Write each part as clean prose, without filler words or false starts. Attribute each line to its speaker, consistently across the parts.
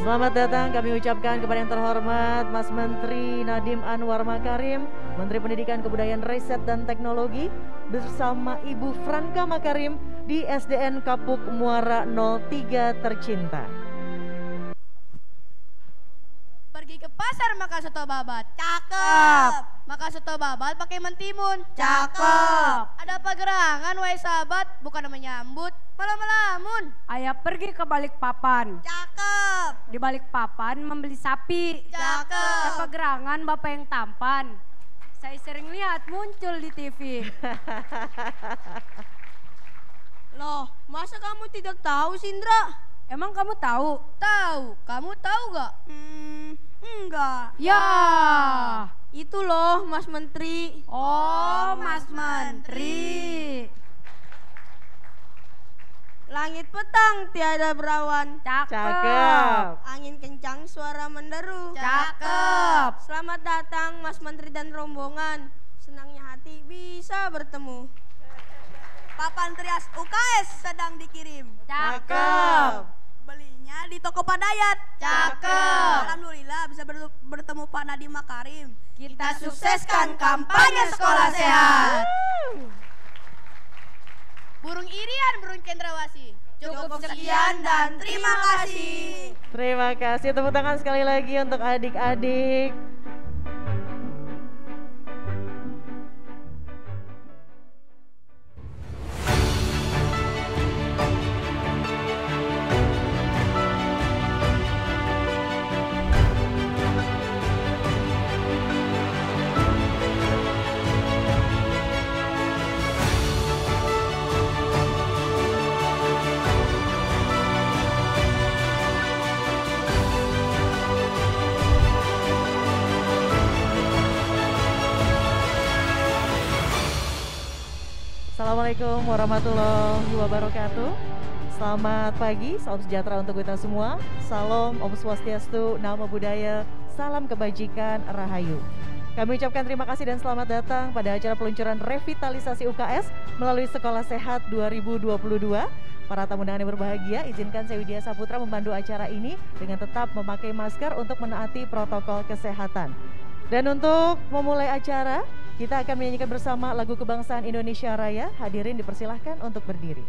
Speaker 1: Selamat datang kami ucapkan kepada yang terhormat Mas Menteri Nadiem Anwar Makarim, Menteri Pendidikan Kebudayaan Riset dan Teknologi, bersama Ibu Franka Makarim di SDN Kapuk Muara 03 tercinta.
Speaker 2: Pergi ke pasar makan soto babat.
Speaker 3: Cakep.
Speaker 2: Makan soto babat pakai mentimun.
Speaker 3: Cakep.
Speaker 2: Ada apa gerangan wahai sahabat? Bukan menyambut, malah melamun.
Speaker 3: Ayah pergi ke Balikpapan.
Speaker 2: Cakep.
Speaker 3: Di Balikpapan membeli sapi.
Speaker 2: Cakep.
Speaker 3: Apa gerangan bapak yang tampan? Saya sering lihat muncul di TV.
Speaker 2: Loh, masa kamu tidak tahu, Sindra?
Speaker 3: Emang kamu tahu?
Speaker 2: Tahu. Kamu tahu gak?
Speaker 4: Enggak.
Speaker 3: Ya.
Speaker 4: Itu loh Mas Menteri.
Speaker 3: Oh, Mas Menteri.
Speaker 4: Langit petang tiada berawan.
Speaker 1: Cakep.
Speaker 4: Angin kencang suara menderu.
Speaker 3: Cakep.
Speaker 4: Selamat datang Mas Menteri dan rombongan. Senangnya hati bisa bertemu.
Speaker 2: Papan trias UKS sedang dikirim.
Speaker 1: Cakep.
Speaker 2: Belinya di toko Padayat.
Speaker 3: Cakep.
Speaker 2: Alhamdulillah bisa bertemu Pak Nadiem Makarim.
Speaker 3: Kita
Speaker 2: Sukseskan kampanye sekolah sehat. Burung irian, burung cendrawasih.
Speaker 3: Cukup
Speaker 2: sekian dan terima kasih.
Speaker 1: Terima kasih, tepuk tangan sekali lagi untuk adik-adik. Assalamualaikum warahmatullahi wabarakatuh. Selamat pagi, salam sejahtera untuk kita semua. Salam Om Swastiastu, Namo Buddhaya, salam kebajikan, Rahayu. Kami ucapkan terima kasih dan selamat datang pada acara peluncuran revitalisasi UKS melalui Sekolah Sehat 2022. Para tamu undangan yang berbahagia, izinkan saya Widya Saputra membantu acara ini dengan tetap memakai masker untuk menaati protokol kesehatan. Dan untuk memulai acara, kita akan menyanyikan bersama lagu kebangsaan Indonesia Raya. Hadirin dipersilahkan untuk berdiri.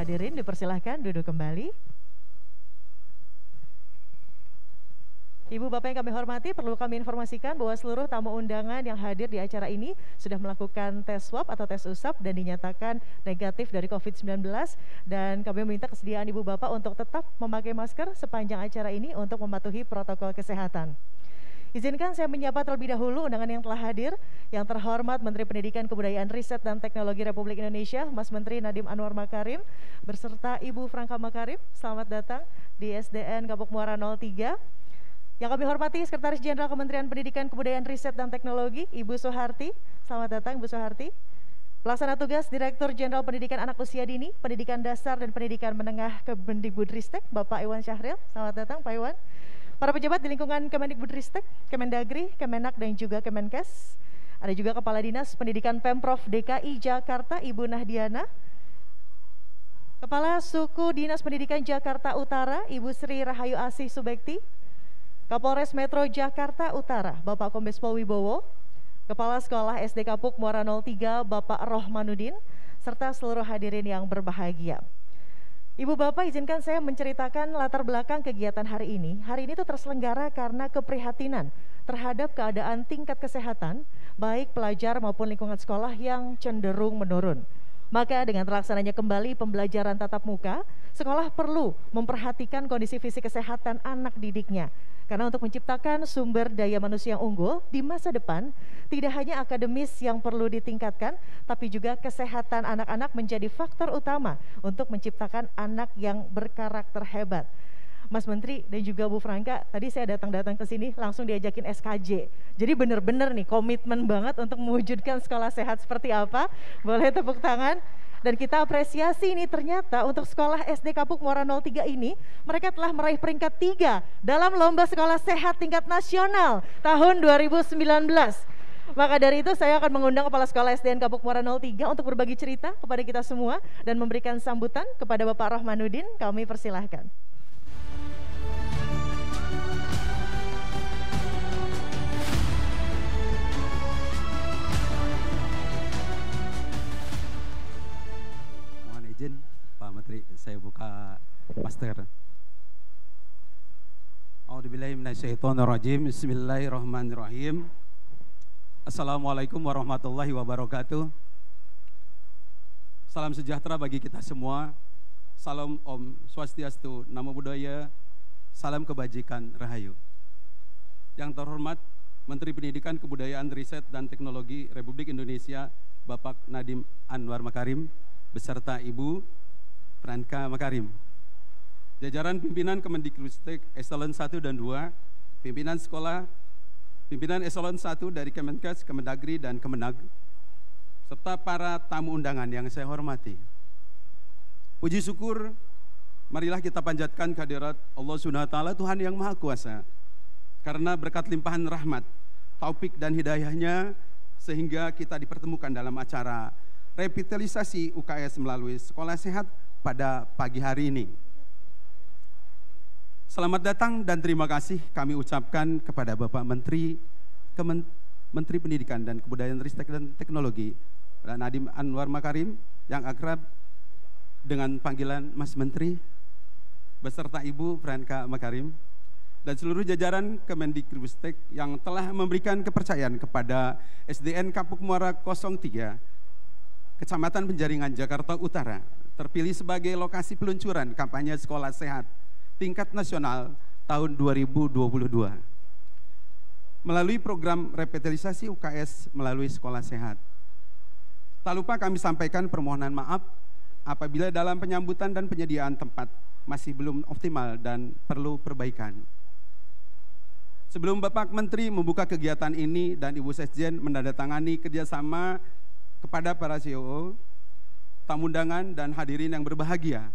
Speaker 1: Hadirin dipersilahkan duduk kembali. Ibu Bapak yang kami hormati, perlu kami informasikan bahwa seluruh tamu undangan yang hadir di acara ini sudah melakukan tes swab atau tes usap dan dinyatakan negatif dari COVID-19, dan kami meminta kesediaan Ibu Bapak untuk tetap memakai masker sepanjang acara ini untuk mematuhi protokol kesehatan. Izinkan saya menyapa terlebih dahulu undangan yang telah hadir. Yang terhormat Menteri Pendidikan, Kebudayaan, Riset, dan Teknologi Republik Indonesia, Mas Menteri Nadiem Anwar Makarim, beserta Ibu Franka Makarim. Selamat datang di SDN Kapuk Muara 03. Yang kami hormati Sekretaris Jenderal Kementerian Pendidikan, Kebudayaan, Riset, dan Teknologi, Ibu Soeharti. Selamat datang, Ibu Soeharti. Pelaksana tugas Direktur Jenderal Pendidikan Anak Usia Dini, Pendidikan Dasar dan Pendidikan Menengah Kemendikbudristek, Bapak Iwan Syahril. Selamat datang, Pak Iwan. Para pejabat di lingkungan Kemendikbudristek, Kemendagri, Kemenak, dan juga Kemenkes. Ada juga Kepala Dinas Pendidikan Pemprov DKI Jakarta, Ibu Nahdiana. Kepala Suku Dinas Pendidikan Jakarta Utara, Ibu Sri Rahayu Asih Subekti. Kapolres Metro Jakarta Utara, Bapak Kombes Pol Wibowo. Kepala Sekolah SD Kapuk Muara 03, Bapak Rohmanudin, serta seluruh hadirin yang berbahagia. Ibu Bapak, izinkan saya menceritakan latar belakang kegiatan hari ini. Hari ini itu terselenggara karena keprihatinan terhadap keadaan tingkat kesehatan, baik pelajar maupun lingkungan sekolah yang cenderung menurun. Maka dengan terlaksananya kembali pembelajaran tatap muka, sekolah perlu memperhatikan kondisi fisik kesehatan anak didiknya. Karena untuk menciptakan sumber daya manusia yang unggul di masa depan, tidak hanya akademis yang perlu ditingkatkan, tapi juga kesehatan anak-anak menjadi faktor utama untuk menciptakan anak yang berkarakter hebat. Mas Menteri dan juga Bu Franka, tadi saya datang ke sini langsung diajakin SKJ. Jadi benar-benar nih komitmen banget untuk mewujudkan sekolah sehat seperti apa. Boleh tepuk tangan. Dan kita apresiasi ini ternyata untuk sekolah SD Kapuk Muara 03 ini, mereka telah meraih peringkat 3 dalam Lomba Sekolah Sehat Tingkat Nasional tahun 2019. Maka dari itu saya akan mengundang Kepala Sekolah SDN Kapuk Muara 03 untuk berbagi cerita kepada kita semua dan memberikan sambutan kepada Bapak Rohmanudin. Kami persilahkan.
Speaker 5: Pak Menteri, saya buka master. A'udzubillahi minasyaitonirrajim. Bismillahirrahmanirrahim. Assalamualaikum warahmatullahi wabarakatuh. Salam sejahtera bagi kita semua. Salam Om Swastiastu, Namo Buddhaya, salam kebajikan Rahayu. Yang terhormat Menteri Pendidikan, Kebudayaan, Riset, dan Teknologi Republik Indonesia, Bapak Nadiem Anwar Makarim, beserta Ibu Franka Makarim, jajaran pimpinan Kemendikbudristek Eselon 1 dan 2, pimpinan sekolah, pimpinan Eselon 1 dari Kemenkes, Kemendagri, dan Kemenag, serta para tamu undangan yang saya hormati. Puji syukur, marilah kita panjatkan kehadirat Allah Subhanahu wa Ta'ala, Tuhan yang Maha Kuasa, karena berkat limpahan rahmat, taufik dan hidayahnya, sehingga kita dipertemukan dalam acara revitalisasi UKS melalui Sekolah Sehat pada pagi hari ini. Selamat datang dan terima kasih kami ucapkan kepada Bapak Menteri Pendidikan dan Kebudayaan, Riset, dan Teknologi, Nadiem Anwar Makarim, yang akrab dengan panggilan Mas Menteri, beserta Ibu Franka Makarim, dan seluruh jajaran Kemendikbudristek yang telah memberikan kepercayaan kepada SDN Kapuk Muara 03, Kecamatan Penjaringan, Jakarta Utara, terpilih sebagai lokasi peluncuran kampanye sekolah sehat tingkat nasional tahun 2022. Melalui program revitalisasi UKS melalui sekolah sehat. Tak lupa kami sampaikan permohonan maaf apabila dalam penyambutan dan penyediaan tempat masih belum optimal dan perlu perbaikan. Sebelum Bapak Menteri membuka kegiatan ini dan Ibu Sekjen menandatangani kerjasama kepada para CEO, tamu undangan, dan hadirin yang berbahagia,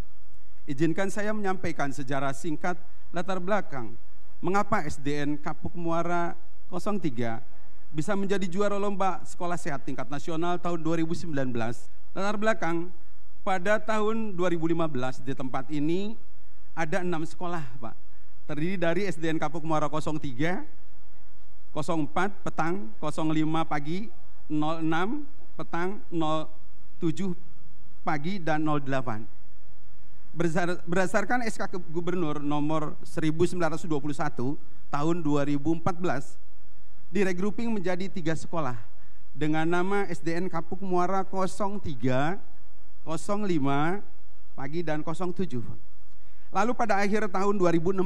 Speaker 5: izinkan saya menyampaikan sejarah singkat latar belakang mengapa SDN Kapuk Muara 03 bisa menjadi juara lomba sekolah sehat tingkat nasional tahun 2019. Latar belakang, pada tahun 2015 di tempat ini ada 6 sekolah, Pak. Terdiri dari SDN Kapuk Muara 03, 04 petang, 05 pagi, 06 petang, 07 pagi, dan 08. Berdasarkan SK Gubernur nomor 1921 tahun 2014, diregrouping menjadi 3 sekolah dengan nama SDN Kapuk Muara 03, 05 pagi, dan 07. Lalu pada akhir tahun 2016,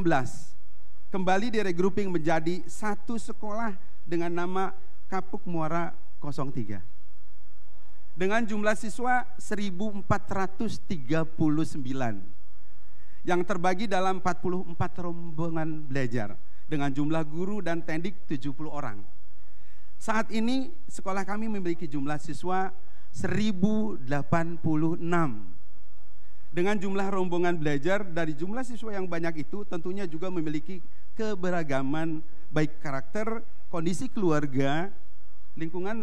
Speaker 5: kembali diregrouping menjadi satu sekolah dengan nama Kapuk Muara 03. Dengan jumlah siswa 1.439 yang terbagi dalam 44 rombongan belajar dengan jumlah guru dan tendik 70 orang. Saat ini sekolah kami memiliki jumlah siswa 1.086. Dengan jumlah rombongan belajar dari jumlah siswa yang banyak itu tentunya juga memiliki keberagaman baik karakter, kondisi keluarga, lingkungan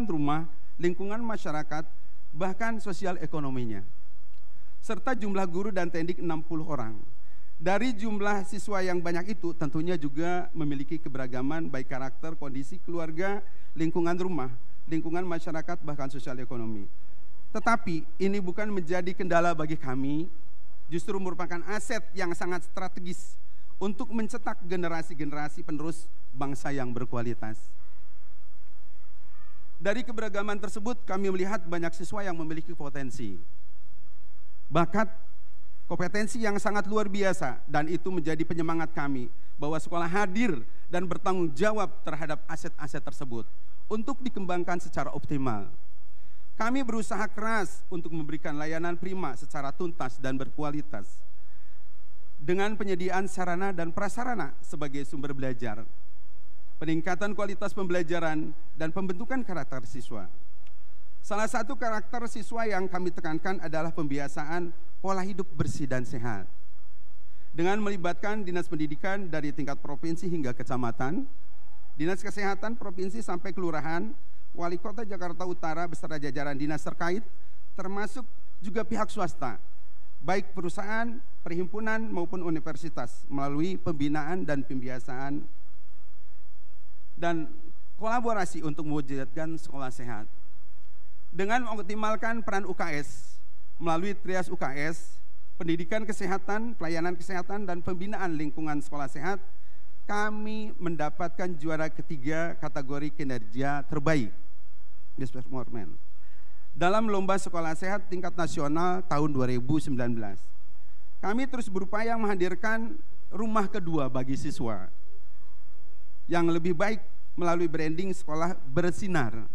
Speaker 5: rumah, lingkungan masyarakat, bahkan sosial ekonominya. Serta jumlah guru dan tendik 60 orang. Dari jumlah siswa yang banyak itu tentunya juga memiliki keberagaman baik karakter, kondisi keluarga, lingkungan rumah, lingkungan masyarakat, bahkan sosial ekonomi. Tetapi ini bukan menjadi kendala bagi kami, justru merupakan aset yang sangat strategis untuk mencetak generasi-generasi penerus bangsa yang berkualitas. Dari keberagaman tersebut kami melihat banyak siswa yang memiliki potensi, bakat, kompetensi yang sangat luar biasa, dan itu menjadi penyemangat kami bahwa sekolah hadir dan bertanggung jawab terhadap aset-aset tersebut untuk dikembangkan secara optimal. Kami berusaha keras untuk memberikan layanan prima secara tuntas dan berkualitas dengan penyediaan sarana dan prasarana sebagai sumber belajar, peningkatan kualitas pembelajaran, dan pembentukan karakter siswa. Salah satu karakter siswa yang kami tekankan adalah pembiasaan pola hidup bersih dan sehat. Dengan melibatkan dinas pendidikan dari tingkat provinsi hingga kecamatan, dinas kesehatan provinsi sampai kelurahan, wali kota Jakarta Utara beserta jajaran dinas terkait, termasuk juga pihak swasta, baik perusahaan, perhimpunan maupun universitas, melalui pembinaan dan pembiasaan dan kolaborasi untuk mewujudkan sekolah sehat. Dengan mengoptimalkan peran UKS melalui trias UKS, pendidikan kesehatan, pelayanan kesehatan, dan pembinaan lingkungan sekolah sehat, kami mendapatkan juara ketiga kategori kinerja terbaik Best Performance dalam lomba sekolah sehat tingkat nasional tahun 2019. Kami terus berupaya menghadirkan rumah kedua bagi siswa yang lebih baik melalui branding sekolah bersinar,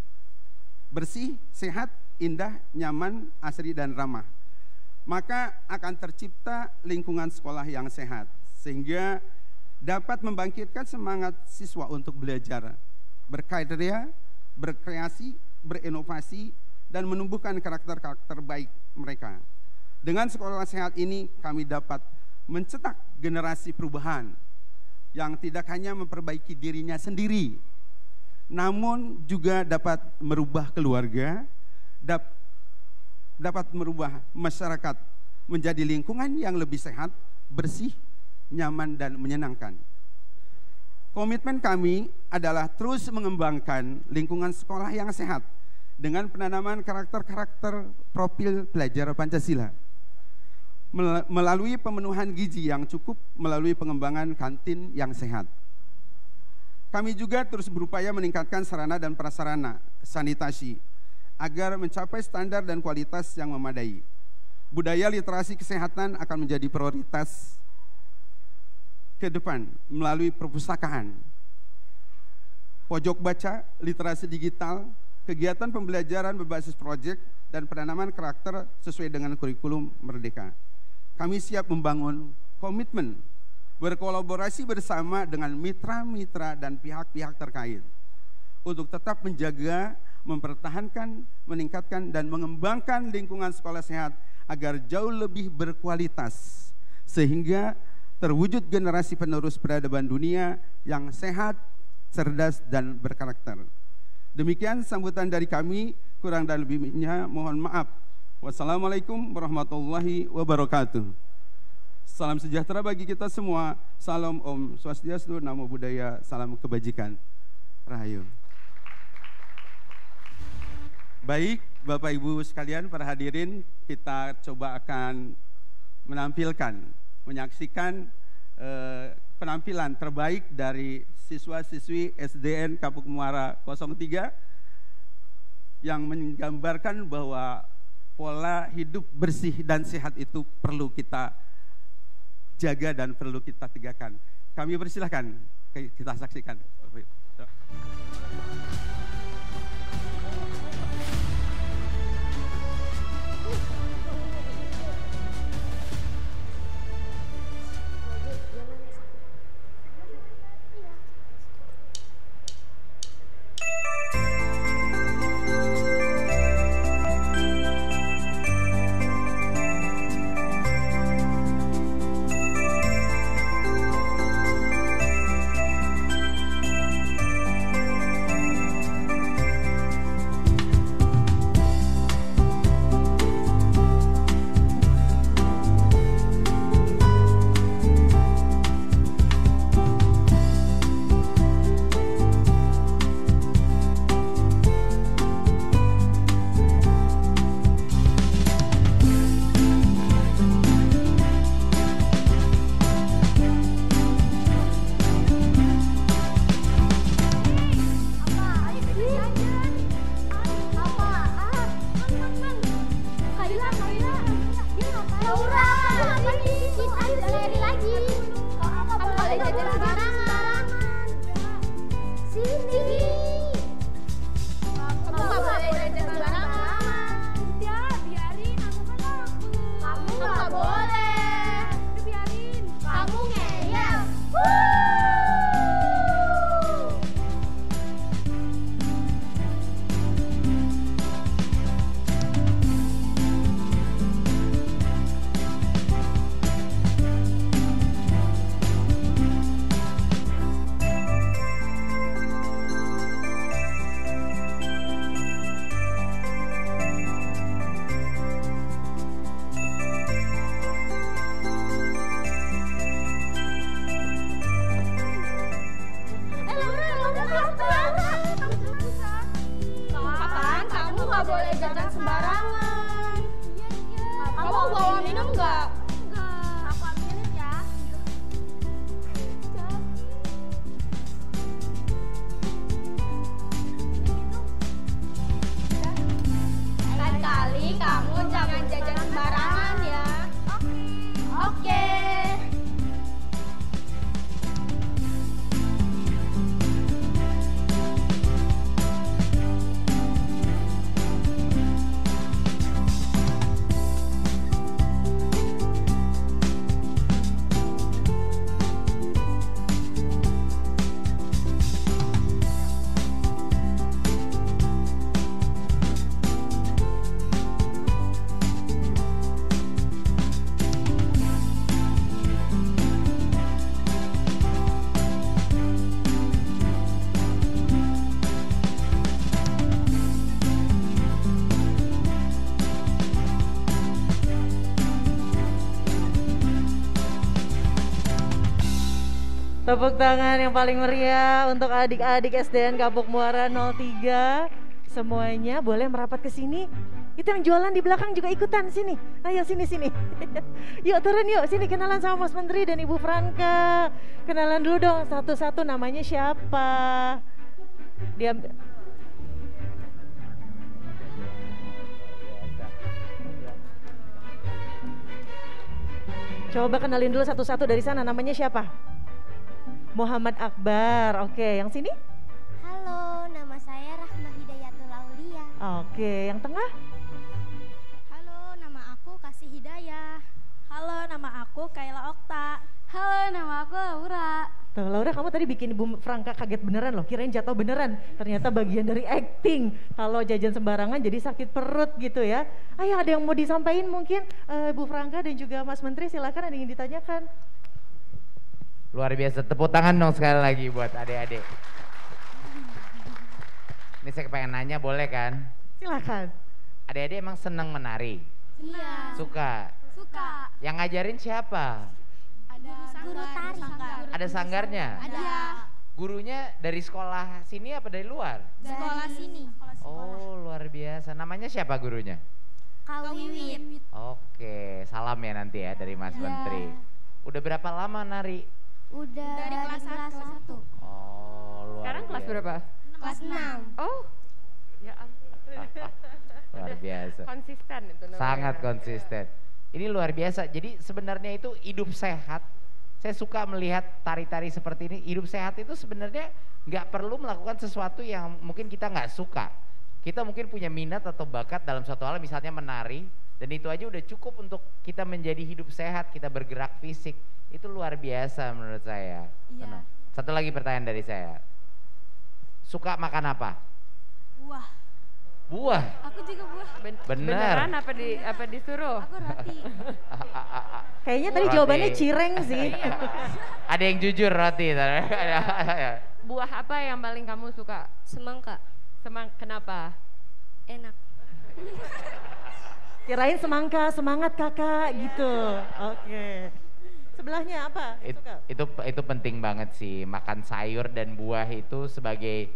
Speaker 5: bersih, sehat, indah, nyaman, asri, dan ramah. Maka akan tercipta lingkungan sekolah yang sehat, sehingga dapat membangkitkan semangat siswa untuk belajar, berkarya, berkreasi, berinovasi, dan menumbuhkan karakter-karakter baik mereka. Dengan sekolah sehat ini kami dapat mencetak generasi perubahan yang tidak hanya memperbaiki dirinya sendiri, namun juga dapat merubah keluarga, dapat merubah masyarakat menjadi lingkungan yang lebih sehat, bersih, nyaman, dan menyenangkan. Komitmen kami adalah terus mengembangkan lingkungan sekolah yang sehat dengan penanaman karakter-karakter profil pelajar Pancasila melalui pemenuhan gizi yang cukup, melalui pengembangan kantin yang sehat. Kami juga terus berupaya meningkatkan sarana dan prasarana sanitasi agar mencapai standar dan kualitas yang memadai. Budaya literasi kesehatan akan menjadi prioritas ke depan melalui perpustakaan, pojok baca, literasi digital, kegiatan pembelajaran berbasis proyek, dan penanaman karakter sesuai dengan kurikulum Merdeka. Kami siap membangun komitmen berkolaborasi bersama dengan mitra-mitra dan pihak-pihak terkait untuk tetap menjaga, mempertahankan, meningkatkan, dan mengembangkan lingkungan sekolah sehat agar jauh lebih berkualitas, sehingga terwujud generasi penerus peradaban dunia yang sehat, cerdas, dan berkarakter. Demikian sambutan dari kami, kurang dan lebihnya mohon maaf. Wassalamualaikum warahmatullahi wabarakatuh. Salam sejahtera bagi kita semua. Salam Om Swastiastu, Namo Buddhaya, salam kebajikan. Rahayu. Baik, Bapak Ibu sekalian, para hadirin, kita coba akan menampilkan, menyaksikan penampilan terbaik dari siswa-siswi SDN Kapuk Muara 03 yang menggambarkan bahwa pola hidup bersih dan sehat itu perlu kita jaga dan perlu kita tegakkan. Kami persilahkan, kita saksikan.
Speaker 1: Tepuk tangan yang paling meriah untuk adik-adik SDN Kapuk Muara 03. Semuanya boleh merapat ke sini. Itu yang jualan di belakang juga ikutan sini. Ayo sini. Yuk turun yuk, sini kenalan sama Mas Menteri dan Ibu Franka. Kenalan dulu dong satu-satu, namanya siapa? Dia coba kenalin dulu satu-satu dari sana, namanya siapa? Muhammad Akbar. Oke, yang sini?
Speaker 6: Halo, nama saya Rahma Hidayatul Aulia.
Speaker 1: Oke, yang tengah?
Speaker 6: Halo, nama aku Kasih Hidayah. Halo, nama aku Kaila Okta.
Speaker 3: Halo, nama aku Laura.
Speaker 1: Tuh Laura, kamu tadi bikin Ibu Franka kaget beneran loh, kirain jatuh beneran. Ternyata bagian dari acting. Kalau jajan sembarangan jadi sakit perut gitu ya. Ayo, ada yang mau disampaikan mungkin Ibu Franka dan juga Mas Menteri, silakan, ada yang ingin ditanyakan.
Speaker 7: Luar biasa, tepuk tangan dong sekali lagi buat adik-adik. Ini saya pengen nanya, boleh kan?
Speaker 1: Silakan.
Speaker 7: Adik-adik emang senang menari?
Speaker 6: Iya.
Speaker 7: Suka?
Speaker 6: Suka.
Speaker 7: Yang ngajarin siapa?
Speaker 6: Ada guru tari.
Speaker 7: Ada sanggarnya?
Speaker 6: Ada.
Speaker 7: Gurunya dari sekolah sini apa dari luar?
Speaker 6: Sekolah sini.
Speaker 7: Oh, luar biasa. Namanya siapa gurunya?
Speaker 6: Kak Wiwit.
Speaker 7: Oke, salam ya nanti ya dari Mas Menteri. Udah berapa lama nari?
Speaker 6: Udah dari kelas 1.
Speaker 7: Oh, luar
Speaker 8: Sekarang kelas
Speaker 7: biasa.
Speaker 8: berapa?
Speaker 6: Kelas 6.
Speaker 8: Oh, ya ampun.
Speaker 7: Luar biasa.
Speaker 8: Konsisten itu namanya.
Speaker 7: Sangat konsisten. Ini luar biasa. Jadi sebenarnya itu hidup sehat. Saya suka melihat tari-tari seperti ini. Hidup sehat itu sebenarnya nggak perlu melakukan sesuatu yang mungkin kita nggak suka. Kita mungkin punya minat atau bakat dalam suatu hal, misalnya menari, dan itu aja udah cukup untuk kita menjadi hidup sehat, kita bergerak fisik. Itu luar biasa menurut saya.
Speaker 6: Iya.
Speaker 7: Satu lagi pertanyaan dari saya. Suka makan apa?
Speaker 6: Buah.
Speaker 7: Buah.
Speaker 6: Aku juga buah.
Speaker 8: Beneran apa disuruh?
Speaker 6: Aku roti.
Speaker 1: Kayaknya tadi
Speaker 7: Roti.
Speaker 1: jawabannya cireng sih.
Speaker 7: Ada yang jujur roti.
Speaker 8: Buah apa yang paling kamu suka?
Speaker 4: Semangka.
Speaker 8: Kenapa?
Speaker 4: Enak.
Speaker 1: Kirain semangka, semangat kakak gitu. Oke. Sebelahnya apa? Suka?
Speaker 7: Itu penting banget sih, makan sayur dan buah itu sebagai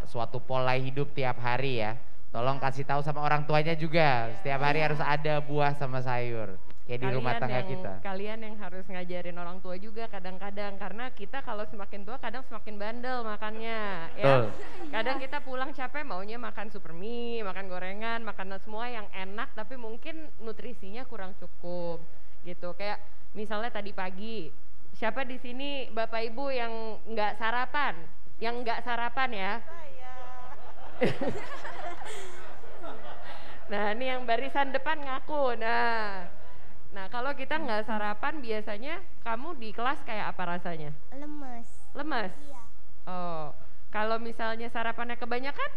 Speaker 7: suatu pola hidup tiap hari ya. Tolong kasih tahu sama orang tuanya juga, setiap hari harus ada buah sama sayur kayak di rumah tangga kita.
Speaker 8: Kalian yang harus ngajarin orang tua juga kadang-kadang, karena kita kalau semakin tua kadang semakin bandel makannya ya.
Speaker 7: Betul.
Speaker 8: Kadang kita pulang capek maunya makan super mie, makan gorengan, makan semua yang enak tapi mungkin nutrisinya kurang cukup gitu. Kayak misalnya tadi pagi, siapa di sini Bapak Ibu yang nggak sarapan? Yang nggak sarapan ya? Nah ini yang barisan depan ngaku. Nah kalau kita nggak sarapan biasanya kamu di kelas kayak apa rasanya?
Speaker 6: Lemes.
Speaker 8: Lemes?
Speaker 6: Iya.
Speaker 8: Oh, kalau misalnya sarapannya kebanyakan?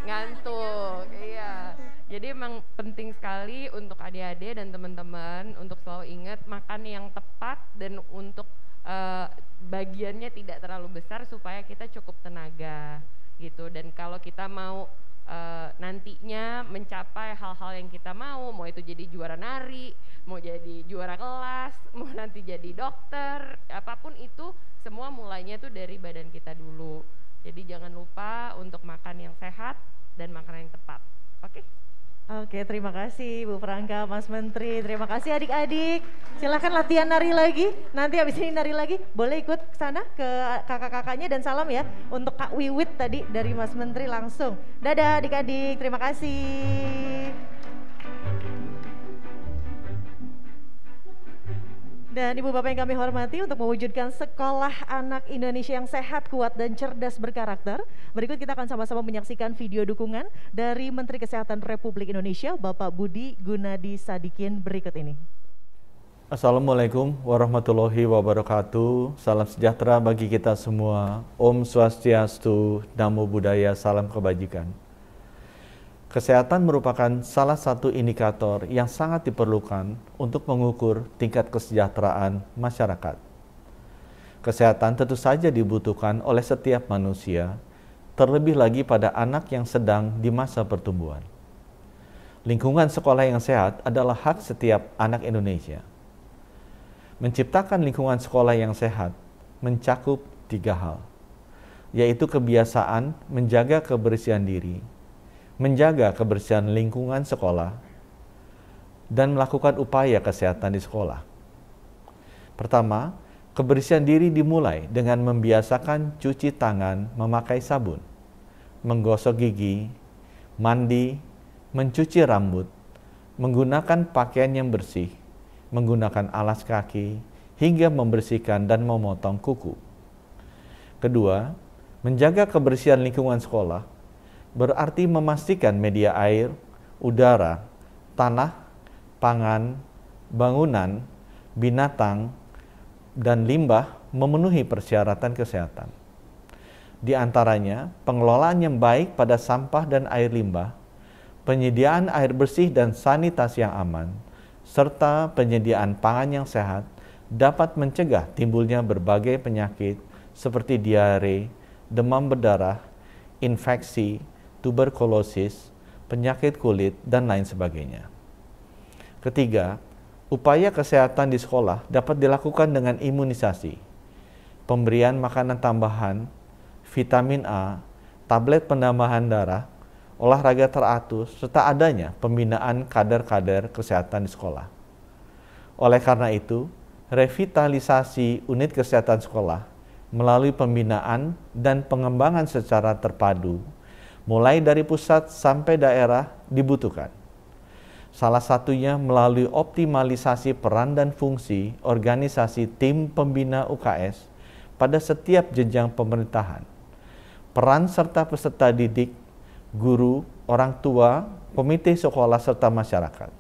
Speaker 8: Ngantuk. Iya. Jadi emang penting sekali untuk adik-adik dan teman-teman untuk selalu ingat makan yang tepat dan untuk bagiannya tidak terlalu besar supaya kita cukup tenaga gitu. Dan kalau kita mau nantinya mencapai hal-hal yang kita mau itu jadi juara nari, mau jadi juara kelas, mau nanti jadi dokter, apapun itu semua mulainya tuh dari badan kita dulu. Jadi jangan lupa untuk makan yang sehat dan makan yang tepat. Oke?
Speaker 1: Oke, terima kasih Bu Franka, Mas Menteri. Terima kasih adik-adik. Silahkan latihan nari lagi. Nanti habis ini nari lagi. Boleh ikut ke sana ke kakak-kakaknya dan salam ya untuk Kak Wiwit tadi dari Mas Menteri langsung. Dadah adik-adik, terima kasih. Dan Ibu Bapak yang kami hormati, untuk mewujudkan sekolah anak Indonesia yang sehat, kuat, dan cerdas berkarakter, berikut kita akan sama-sama menyaksikan video dukungan dari Menteri Kesehatan Republik Indonesia, Bapak Budi Gunadi Sadikin berikut ini.
Speaker 9: Assalamualaikum warahmatullahi wabarakatuh. Salam sejahtera bagi kita semua. Om Swastiastu, Namo Buddhaya, salam kebajikan. Kesehatan merupakan salah satu indikator yang sangat diperlukan untuk mengukur tingkat kesejahteraan masyarakat. Kesehatan tentu saja dibutuhkan oleh setiap manusia, terlebih lagi pada anak yang sedang di masa pertumbuhan. Lingkungan sekolah yang sehat adalah hak setiap anak Indonesia. Menciptakan lingkungan sekolah yang sehat mencakup 3 hal, yaitu kebiasaan menjaga kebersihan diri, menjaga kebersihan lingkungan sekolah, dan melakukan upaya kesehatan di sekolah. Pertama, kebersihan diri dimulai dengan membiasakan cuci tangan memakai sabun, menggosok gigi, mandi, mencuci rambut, menggunakan pakaian yang bersih, menggunakan alas kaki, hingga membersihkan dan memotong kuku. Kedua, menjaga kebersihan lingkungan sekolah berarti memastikan media air, udara, tanah, pangan, bangunan, binatang, dan limbah memenuhi persyaratan kesehatan. Di antaranya, pengelolaan yang baik pada sampah dan air limbah, penyediaan air bersih dan sanitasi yang aman, serta penyediaan pangan yang sehat dapat mencegah timbulnya berbagai penyakit seperti diare, demam berdarah, infeksi, tuberkulosis, penyakit kulit, dan lain sebagainya. Ketiga, upaya kesehatan di sekolah dapat dilakukan dengan imunisasi, pemberian makanan tambahan, vitamin A, tablet penambahan darah, olahraga teratur, serta adanya pembinaan kader-kader kesehatan di sekolah. Oleh karena itu, revitalisasi unit kesehatan sekolah melalui pembinaan dan pengembangan secara terpadu mulai dari pusat sampai daerah dibutuhkan. Salah satunya melalui optimalisasi peran dan fungsi organisasi tim pembina UKS pada setiap jenjang pemerintahan. Peran serta peserta didik, guru, orang tua, komite sekolah, serta masyarakat.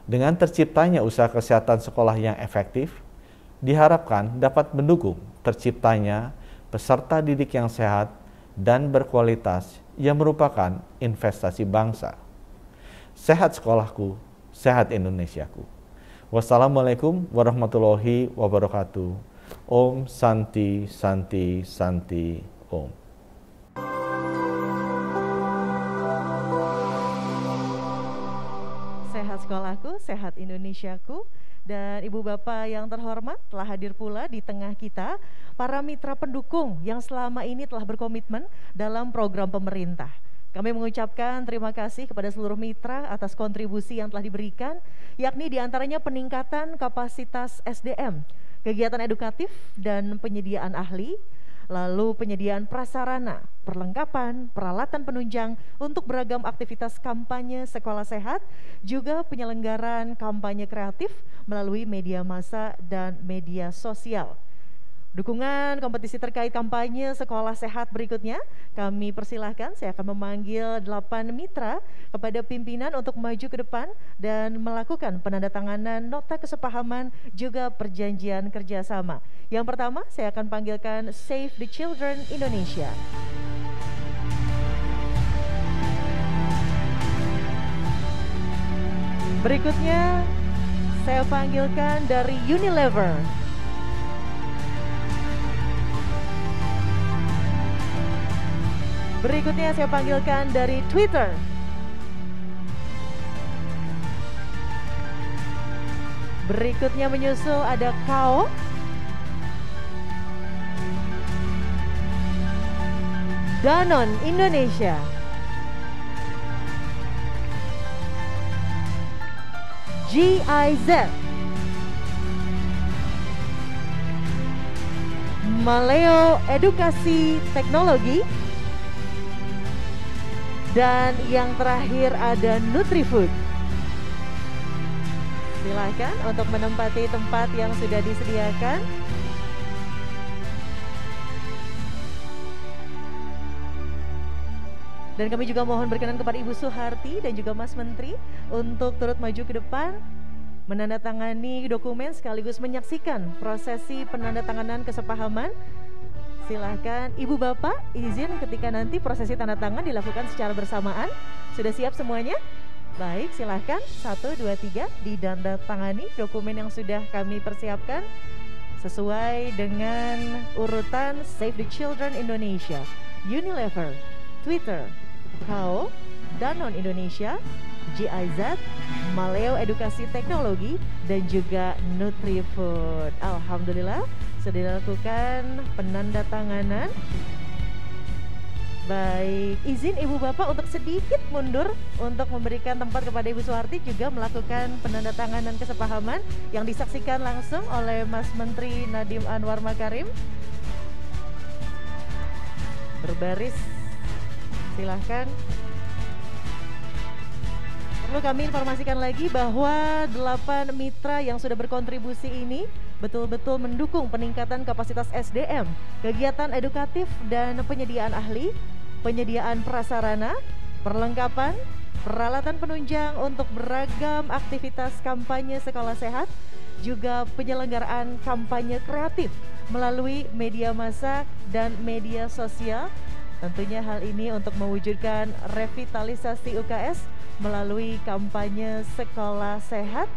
Speaker 9: Dengan terciptanya usaha kesehatan sekolah yang efektif, diharapkan dapat mendukung terciptanya peserta didik yang sehat dan berkualitas yang merupakan investasi bangsa. Sehat sekolahku, sehat Indonesiaku. Wassalamualaikum warahmatullahi wabarakatuh. Om Santi Santi Santi Om.
Speaker 1: Sehat sekolahku, sehat Indonesiaku. Dan Ibu Bapak yang terhormat, telah hadir pula di tengah kita para mitra pendukung yang selama ini telah berkomitmen dalam program pemerintah. Kami mengucapkan terima kasih kepada seluruh mitra atas kontribusi yang telah diberikan, yakni diantaranya peningkatan kapasitas SDM, kegiatan edukatif dan penyediaan ahli, lalu penyediaan prasarana, perlengkapan, peralatan penunjang untuk beragam aktivitas kampanye sekolah sehat, juga penyelenggaraan kampanye kreatif melalui media massa dan media sosial. Dukungan kompetisi terkait kampanye sekolah sehat berikutnya, kami persilahkan, saya akan memanggil 8 mitra kepada pimpinan untuk maju ke depan dan melakukan penandatanganan nota kesepahaman juga perjanjian kerjasama. Yang pertama, saya akan panggilkan Save the Children Indonesia. Berikutnya, saya panggilkan dari Unilever. Berikutnya saya panggilkan dari Twitter. Berikutnya menyusul ada Kao. Danone Indonesia. GIZ. Maleo Edukasi Teknologi. Dan yang terakhir ada Nutrifood. Silakan untuk menempati tempat yang sudah disediakan. Dan kami juga mohon berkenan kepada Ibu Suharti dan juga Mas Menteri untuk turut maju ke depan, menandatangani dokumen sekaligus menyaksikan prosesi penandatanganan kesepahaman. Silahkan Ibu Bapak izin ketika nanti prosesi tanda tangan dilakukan secara bersamaan. Sudah siap semuanya? Baik, silahkan 1, 2, 3 ditandatangani dokumen yang sudah kami persiapkan sesuai dengan urutan Save the Children Indonesia, Unilever, Twitter, Kao, Danone Indonesia, GIZ, Maleo Edukasi Teknologi, dan juga Nutrifood. Alhamdulillah sudah dilakukan penandatanganan. Baik, izin Ibu Bapak untuk sedikit mundur untuk memberikan tempat kepada Ibu Suharti juga melakukan penandatanganan kesepahaman yang disaksikan langsung oleh Mas Menteri Nadiem Anwar Makarim. Berbaris, silahkan. Perlu kami informasikan lagi bahwa 8 mitra yang sudah berkontribusi ini betul-betul mendukung peningkatan kapasitas SDM, kegiatan edukatif dan penyediaan ahli, penyediaan prasarana, perlengkapan, peralatan penunjang untuk beragam aktivitas kampanye sekolah sehat, juga penyelenggaraan kampanye kreatif melalui media massa dan media sosial. Tentunya hal ini untuk mewujudkan revitalisasi UKS melalui kampanye sekolah sehat.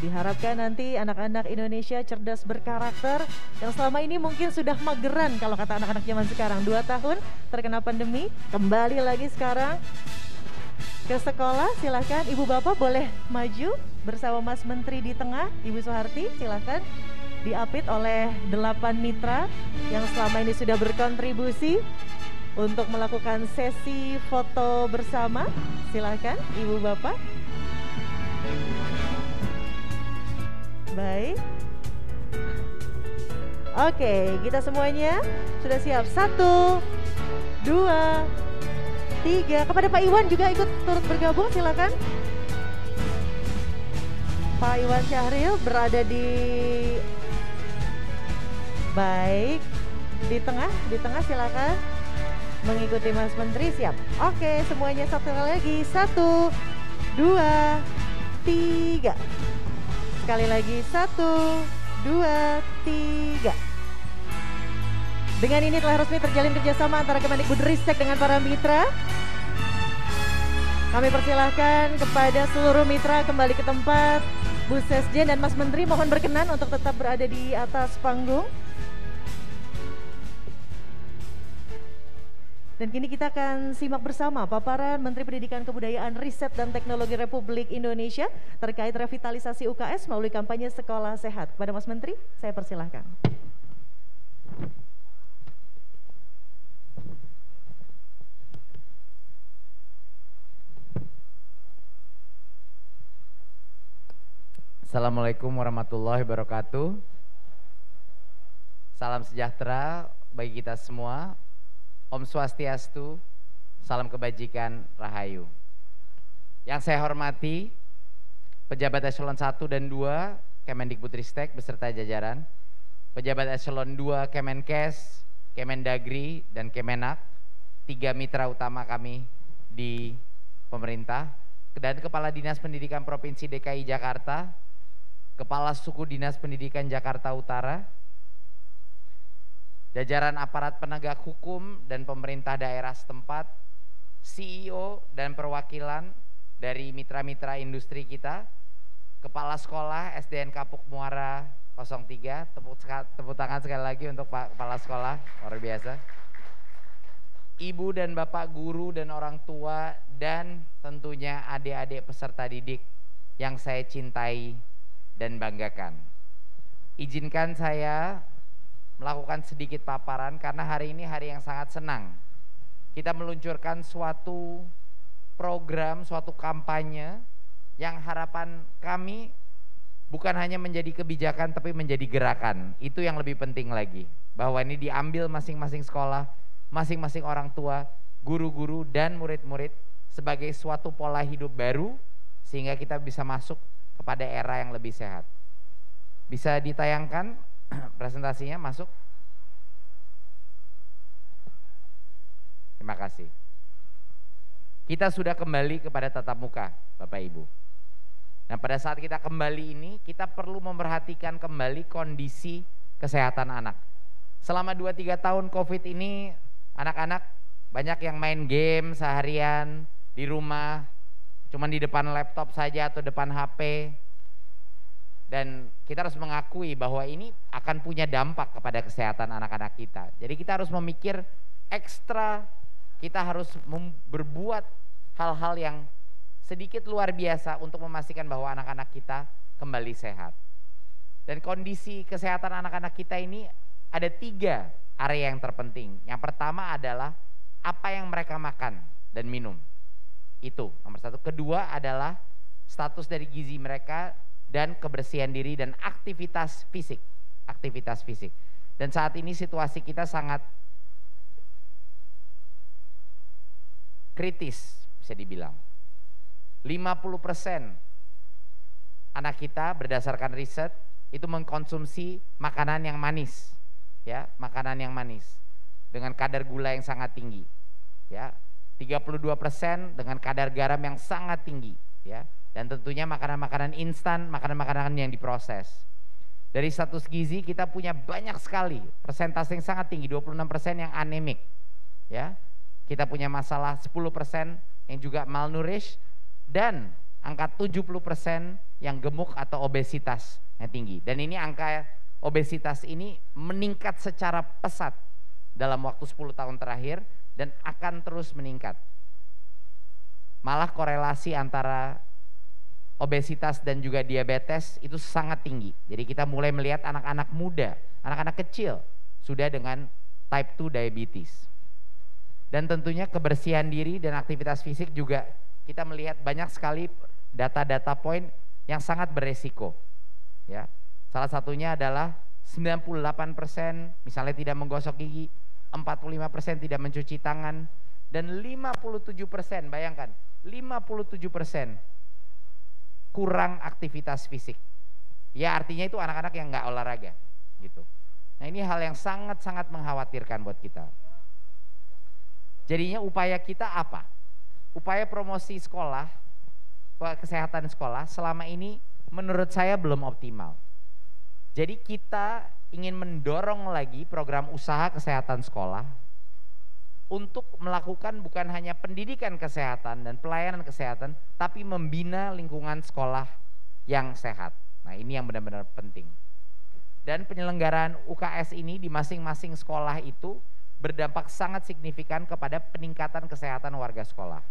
Speaker 1: Diharapkan nanti anak-anak Indonesia cerdas berkarakter yang selama ini mungkin sudah mageran kalau kata anak-anak zaman sekarang, 2 tahun terkena pandemi, kembali lagi sekarang ke sekolah. Silahkan Ibu Bapak boleh maju bersama Mas Menteri di tengah, Ibu Suharti silahkan, diapit oleh 8 mitra yang selama ini sudah berkontribusi untuk melakukan sesi foto bersama. Silakan Ibu Bapak. Baik. Oke, kita semuanya sudah siap. 1, 2, 3. Kepada Pak Iwan juga ikut turut bergabung, silakan. Pak Iwan Syahril berada di baik di tengah silakan mengikuti Mas Menteri. Siap. Oke, semuanya satu kali lagi. 1, 2, 3. Sekali lagi 1, 2, 3. Dengan ini telah resmi terjalin kerjasama antara Kemendikbudristek dengan para mitra. Kami persilahkan kepada seluruh mitra kembali ke tempat. Bu Sesjen dan Mas Menteri mohon berkenan untuk tetap berada di atas panggung. Dan kini kita akan simak bersama paparan Menteri Pendidikan Kebudayaan Riset dan Teknologi Republik Indonesia terkait revitalisasi UKS melalui kampanye Sekolah Sehat. Kepada Mas Menteri, saya persilahkan.
Speaker 7: Assalamualaikum warahmatullahi wabarakatuh. Salam sejahtera bagi kita semua. Om Swastiastu, salam kebajikan, Rahayu. Yang saya hormati pejabat eselon 1 dan 2 Kemendikbudristek beserta jajaran, pejabat eselon 2 Kemenkes, Kemendagri dan Kemenak, 3 mitra utama kami di pemerintah, dan Kepala Dinas Pendidikan Provinsi DKI Jakarta, Kepala Suku Dinas Pendidikan Jakarta Utara, jajaran aparat penegak hukum dan pemerintah daerah setempat, CEO dan perwakilan dari mitra-mitra industri kita, Kepala Sekolah SDN Kapuk Muara 03, tepuk tangan sekali lagi untuk Pak Kepala Sekolah, luar biasa. Ibu dan Bapak guru dan orang tua, dan tentunya adik-adik peserta didik yang saya cintai dan banggakan. Izinkan saya melakukan sedikit paparan karena hari ini hari yang sangat senang. Kita meluncurkan suatu program, suatu kampanye yang harapan kami bukan hanya menjadi kebijakan tapi menjadi gerakan. Itu yang lebih penting lagi, bahwa ini diambil masing-masing sekolah, masing-masing orang tua, guru-guru dan murid-murid sebagai suatu pola hidup baru sehingga kita bisa masuk kepada era yang lebih sehat. Bisa ditayangkan presentasinya, masuk. Terima kasih. Kita sudah kembali kepada tatap muka, Bapak Ibu. Nah, pada saat kita kembali ini, kita perlu memperhatikan kembali kondisi kesehatan anak. Selama 2-3 tahun COVID ini, anak-anak banyak yang main game seharian di rumah, cuman di depan laptop saja atau depan HP. Dan kita harus mengakui bahwa ini akan punya dampak kepada kesehatan anak-anak kita. Jadi kita harus memikir ekstra, kita harus berbuat hal-hal yang sedikit luar biasa untuk memastikan bahwa anak-anak kita kembali sehat. Dan kondisi kesehatan anak-anak kita ini ada 3 area yang terpenting. Yang pertama adalah apa yang mereka makan dan minum. Itu nomor 1. Kedua adalah status dari gizi mereka dan kebersihan diri dan aktivitas fisik. Dan saat ini situasi kita sangat kritis, bisa dibilang. 50% anak kita berdasarkan riset itu mengkonsumsi makanan yang manis, ya, makanan yang manis dengan kadar gula yang sangat tinggi, ya. 32% dengan kadar garam yang sangat tinggi, ya. Dan tentunya makanan-makanan instan, makanan-makanan yang diproses. Dari status gizi kita punya banyak sekali, persentase yang sangat tinggi, 26% yang anemik, ya. Kita punya masalah 10% yang juga malnourished, dan angka 70% yang gemuk atau obesitas yang tinggi. Dan ini angka obesitas ini meningkat secara pesat dalam waktu 10 tahun terakhir dan akan terus meningkat. Malah korelasi antara obesitas dan juga diabetes itu sangat tinggi. Jadi kita mulai melihat anak-anak muda, anak-anak kecil sudah dengan type 2 diabetes. Dan tentunya kebersihan diri dan aktivitas fisik juga kita melihat banyak sekali data-data poin yang sangat beresiko, ya. Salah satunya adalah 98% misalnya tidak menggosok gigi, 45% tidak mencuci tangan, Dan 57%, bayangkan, 57% kurang aktivitas fisik. Ya artinya itu anak-anak yang nggak olahraga gitu. Nah ini hal yang sangat-sangat mengkhawatirkan buat kita. Jadinya upaya kita apa? Upaya promosi sekolah, kesehatan sekolah selama ini menurut saya belum optimal. Jadi kita ingin mendorong lagi program usaha kesehatan sekolah untuk melakukan bukan hanya pendidikan kesehatan dan pelayanan kesehatan, tapi membina lingkungan sekolah yang sehat. Nah ini yang benar-benar penting. Dan penyelenggaraan UKS ini di masing-masing sekolah itu berdampak sangat signifikan kepada peningkatan kesehatan warga sekolah.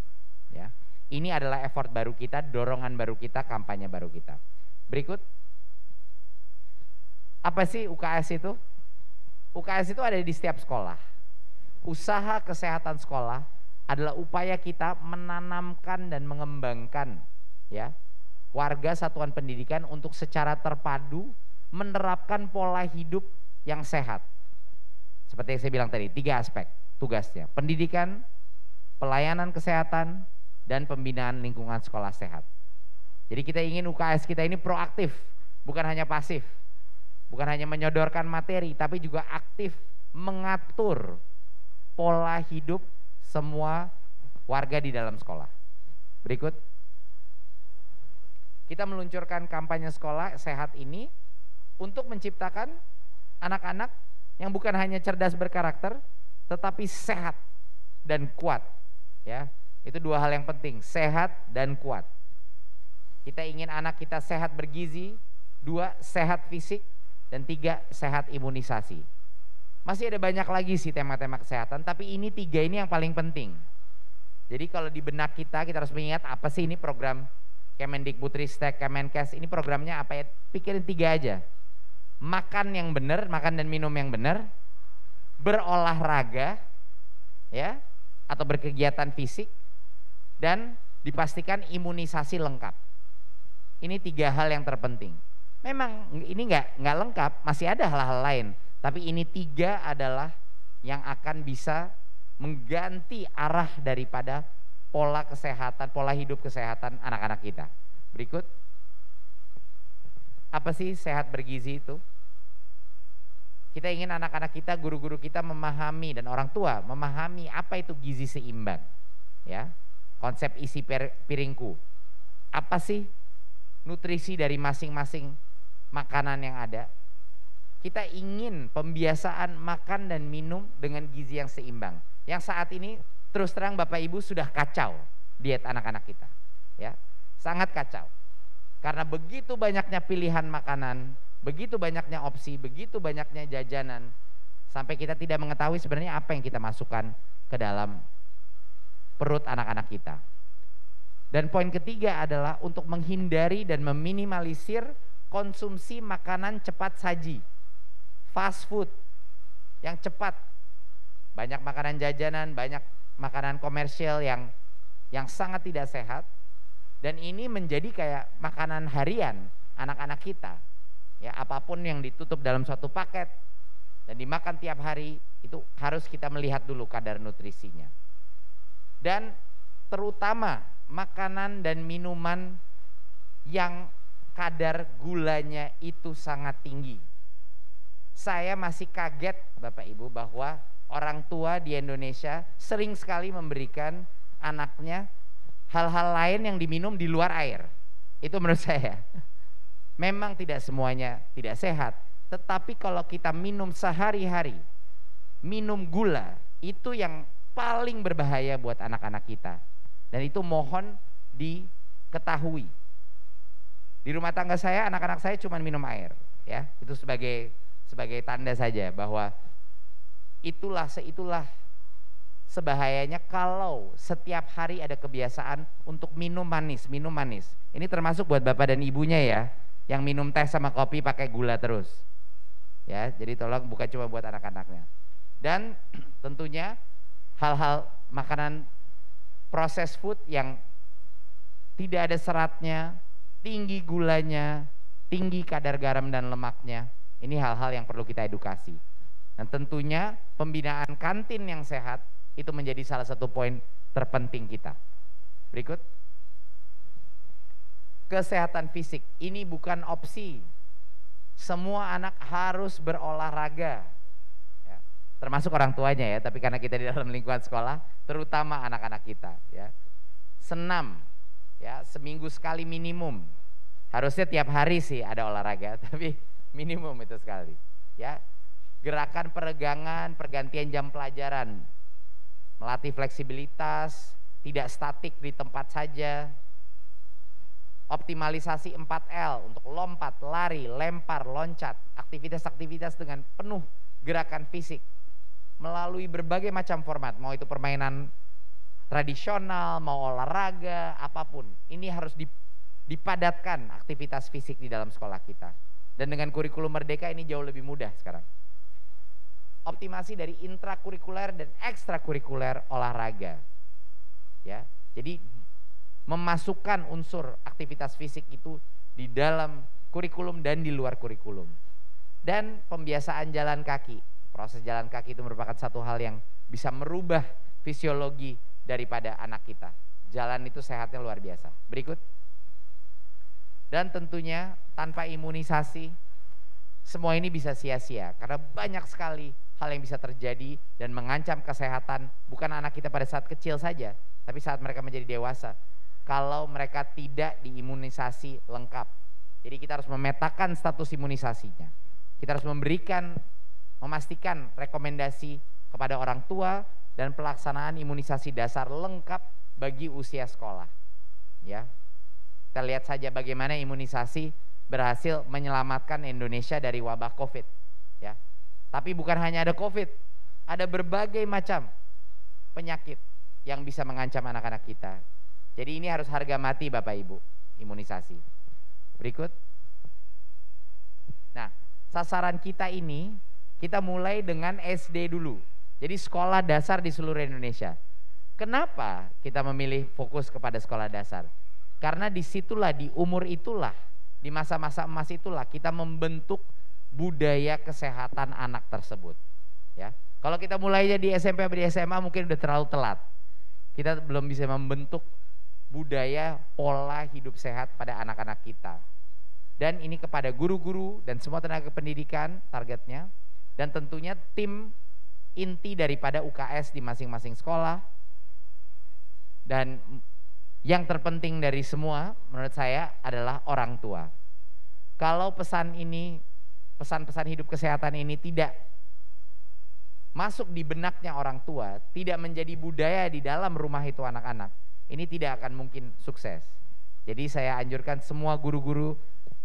Speaker 7: Ya, ini adalah effort baru kita, dorongan baru kita, kampanye baru kita. Berikut, apa sih UKS itu? UKS itu ada di setiap sekolah. Usaha kesehatan sekolah adalah upaya kita menanamkan dan mengembangkan ya warga satuan pendidikan untuk secara terpadu menerapkan pola hidup yang sehat. Seperti yang saya bilang tadi, 3 aspek tugasnya: pendidikan, pelayanan kesehatan, dan pembinaan lingkungan sekolah sehat. Jadi kita ingin UKS kita ini proaktif, bukan hanya pasif, bukan hanya menyodorkan materi, tapi juga aktif mengatur pola hidup semua warga di dalam sekolah. Berikut, kita meluncurkan kampanye sekolah sehat ini untuk menciptakan anak-anak yang bukan hanya cerdas berkarakter, tetapi sehat dan kuat. Ya, itu 2 hal yang penting, sehat dan kuat. Kita ingin anak kita sehat bergizi, 2 sehat fisik, dan 3 sehat imunisasi. Masih ada banyak lagi sih tema-tema kesehatan, tapi ini 3 ini yang paling penting. Jadi kalau di benak kita harus mengingat apa sih ini program Kemendikbudristek, Kemenkes, ini programnya apa ya? Pikirin 3 aja. Makan yang benar, makan dan minum yang benar, berolahraga ya atau berkegiatan fisik, dan dipastikan imunisasi lengkap. Ini 3 hal yang terpenting. Memang ini nggak lengkap, masih ada hal-hal lain, tapi ini 3 adalah yang akan bisa mengganti arah daripada pola kesehatan, pola hidup kesehatan anak-anak kita. Berikut, apa sih sehat bergizi itu? Kita ingin anak-anak kita, guru-guru kita memahami dan orang tua memahami apa itu gizi seimbang. Ya, konsep isi piringku. Apa sih nutrisi dari masing-masing makanan yang ada? Kita ingin pembiasaan makan dan minum dengan gizi yang seimbang. Yang saat ini terus terang Bapak Ibu sudah kacau diet anak-anak kita. Ya, sangat kacau. Karena begitu banyaknya pilihan makanan, begitu banyaknya opsi, begitu banyaknya jajanan, sampai kita tidak mengetahui sebenarnya apa yang kita masukkan ke dalam perut anak-anak kita. Dan poin ketiga adalah untuk menghindari dan meminimalisir konsumsi makanan cepat saji, fast food yang cepat. Banyak makanan jajanan, banyak makanan komersial yang sangat tidak sehat, dan ini menjadi kayak makanan harian anak-anak kita. Ya, apapun yang ditutup dalam suatu paket dan dimakan tiap hari, itu harus kita melihat dulu kadar nutrisinya. Dan terutama makanan dan minuman yang kadar gulanya itu sangat tinggi. Saya masih kaget Bapak Ibu bahwa orang tua di Indonesia sering sekali memberikan anaknya hal-hal lain yang diminum di luar air. Itu menurut saya memang tidak semuanya tidak sehat, tetapi kalau kita minum sehari-hari, minum gula, itu yang paling berbahaya buat anak-anak kita. Dan itu mohon diketahui. Di rumah tangga saya, anak-anak saya cuma minum air, ya. Itu sebagai tanda saja bahwa itulah sebahayanya kalau setiap hari ada kebiasaan untuk minum manis. Ini termasuk buat bapak dan ibunya ya, yang minum teh sama kopi pakai gula terus. Ya, jadi tolong bukan cuma buat anak-anaknya. Dan tentunya hal-hal makanan proses food yang tidak ada seratnya, tinggi gulanya, tinggi kadar garam dan lemaknya, ini hal-hal yang perlu kita edukasi. Dan tentunya pembinaan kantin yang sehat Itu menjadi salah satu poin terpenting kita. Berikut. Kesehatan fisik ini bukan opsi. Semua anak harus berolahraga, ya. Termasuk orang tuanya ya, tapi karena kita di dalam lingkungan sekolah, terutama anak-anak kita ya. Senam ya, seminggu sekali minimum. Harusnya tiap hari sih ada olahraga, tapi minimum itu sekali ya. Gerakan peregangan, pergantian jam pelajaran, melatih fleksibilitas, tidak statik di tempat saja. Optimalisasi 4L untuk lompat, lari, lempar, loncat, aktivitas-aktivitas dengan penuh gerakan fisik melalui berbagai macam format, mau itu permainan tradisional, mau olahraga, apapun. Ini harus dipadatkan aktivitas fisik di dalam sekolah kita. Dan dengan kurikulum Merdeka ini jauh lebih mudah sekarang. Optimasi dari intrakurikuler dan ekstrakurikuler olahraga. Ya. Jadi memasukkan unsur aktivitas fisik itu di dalam kurikulum dan di luar kurikulum. Dan pembiasaan jalan kaki. Proses jalan kaki itu merupakan satu hal yang bisa merubah fisiologi daripada anak kita. Jalan itu sehatnya luar biasa. Berikut. Dan tentunya tanpa imunisasi semua ini bisa sia-sia, karena banyak sekali hal yang bisa terjadi dan mengancam kesehatan bukan anak kita pada saat kecil saja, tapi saat mereka menjadi dewasa kalau mereka tidak diimunisasi lengkap. Jadi kita harus memetakan status imunisasinya. Kita harus memastikan rekomendasi kepada orang tua dan pelaksanaan imunisasi dasar lengkap bagi usia sekolah. Ya. Kita lihat saja bagaimana imunisasi berhasil menyelamatkan Indonesia dari wabah Covid. Ya. Tapi bukan hanya ada Covid, ada berbagai macam penyakit yang bisa mengancam anak-anak kita. Jadi ini harus harga mati Bapak Ibu, imunisasi. Berikut. Nah, sasaran kita ini, kita mulai dengan SD dulu. Jadi sekolah dasar di seluruh Indonesia. Kenapa kita memilih fokus kepada sekolah dasar? Karena disitulah, di umur itulah, di masa-masa emas itulah kita membentuk budaya kesehatan anak tersebut. Ya, kalau kita mulainya di SMP atau di SMA mungkin udah terlalu telat. Kita belum bisa membentuk budaya pola hidup sehat pada anak-anak kita. Dan ini kepada guru-guru dan semua tenaga pendidikan targetnya. Dan tentunya tim inti daripada UKS di masing-masing sekolah. Dan yang terpenting dari semua menurut saya adalah orang tua. Kalau pesan ini, pesan-pesan hidup kesehatan ini tidak masuk di benaknya orang tua, tidak menjadi budaya di dalam rumah itu anak-anak, ini tidak akan mungkin sukses. Jadi saya anjurkan semua guru-guru,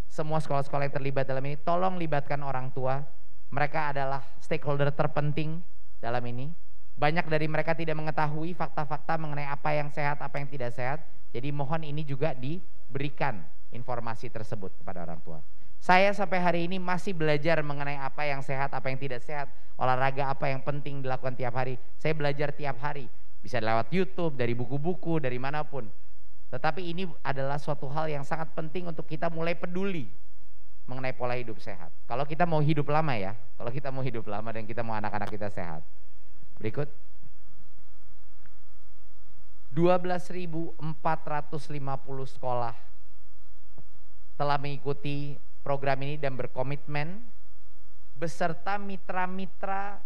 Speaker 7: semua sekolah-sekolah yang terlibat dalam ini, tolong libatkan orang tua. Mereka adalah stakeholder terpenting dalam ini. Banyak dari mereka tidak mengetahui fakta-fakta mengenai apa yang sehat, apa yang tidak sehat. Jadi mohon ini juga diberikan informasi tersebut kepada orang tua. Saya sampai hari ini masih belajar mengenai apa yang sehat, apa yang tidak sehat, olahraga apa yang penting dilakukan tiap hari. Saya belajar tiap hari, bisa lewat YouTube, dari buku-buku, dari manapun. Tetapi ini adalah suatu hal yang sangat penting untuk kita mulai peduli mengenai pola hidup sehat. Kalau kita mau hidup lama ya, kalau kita mau hidup lama dan kita mau anak-anak kita sehat. Berikut. 12.450 sekolah telah mengikuti program ini dan berkomitmen beserta mitra-mitra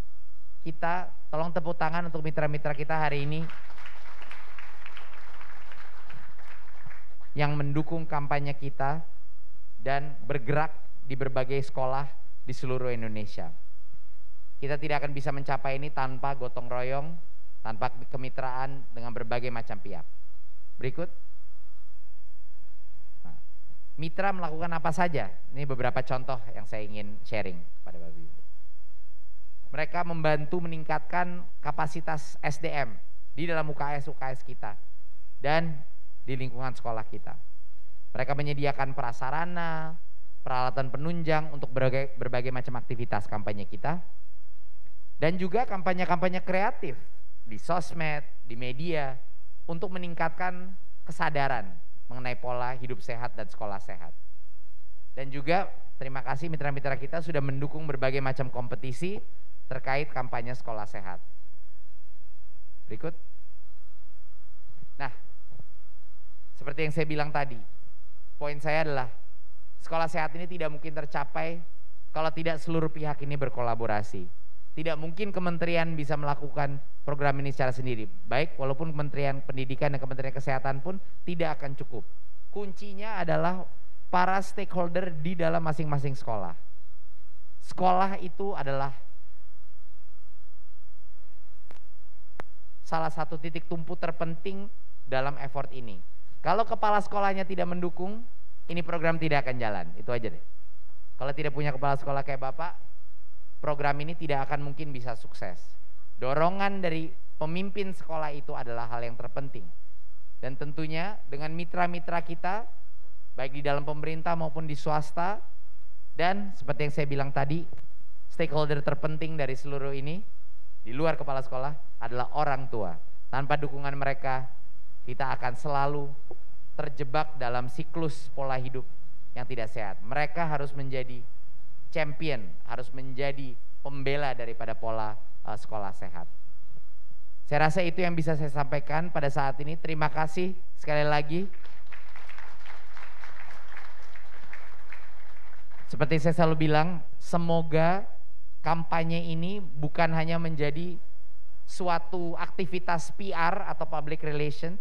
Speaker 7: kita. Tolong tepuk tangan untuk mitra-mitra kita hari ini yang mendukung kampanye kita dan bergerak di berbagai sekolah di seluruh Indonesia. Kita tidak akan bisa mencapai ini tanpa gotong royong, tanpa kemitraan dengan berbagai macam pihak. Berikut. Nah, mitra melakukan apa saja? Ini beberapa contoh yang saya ingin sharing kepada Bapak Ibu. Mereka membantu meningkatkan kapasitas SDM di dalam UKS kita dan di lingkungan sekolah kita. Mereka menyediakan prasarana, peralatan penunjang untuk berbagai macam aktivitas kampanye kita. Dan juga kampanye-kampanye kreatif di sosmed, di media untuk meningkatkan kesadaran mengenai pola hidup sehat dan sekolah sehat. Dan juga terima kasih mitra-mitra kita sudah mendukung berbagai macam kompetisi terkait kampanye sekolah sehat. Berikut. Nah, seperti yang saya bilang tadi, poin saya adalah sekolah sehat ini tidak mungkin tercapai kalau tidak seluruh pihak ini berkolaborasi. Tidak mungkin kementerian bisa melakukan program ini secara sendiri. Baik, walaupun Kementerian Pendidikan dan Kementerian Kesehatan pun tidak akan cukup. Kuncinya adalah para stakeholder di dalam masing-masing sekolah. Sekolah itu adalah salah satu titik tumpu terpenting dalam effort ini. Kalau kepala sekolahnya tidak mendukung, ini program tidak akan jalan. Itu aja deh. Kalau tidak punya kepala sekolah kayak Bapak, program ini tidak akan mungkin bisa sukses. Dorongan dari pemimpin sekolah itu adalah hal yang terpenting. Dan tentunya dengan mitra-mitra kita, baik di dalam pemerintah maupun di swasta, dan seperti yang saya bilang tadi, stakeholder terpenting dari seluruh ini, di luar kepala sekolah, adalah orang tua. Tanpa dukungan mereka, kita akan selalu terjebak dalam siklus pola hidup yang tidak sehat. Mereka harus menjadi champion, harus menjadi pembela daripada pola sekolah sehat. Saya rasa itu yang bisa saya sampaikan pada saat ini. Terima kasih sekali lagi. Seperti saya selalu bilang, semoga kampanye ini bukan hanya menjadi suatu aktivitas PR atau public relations.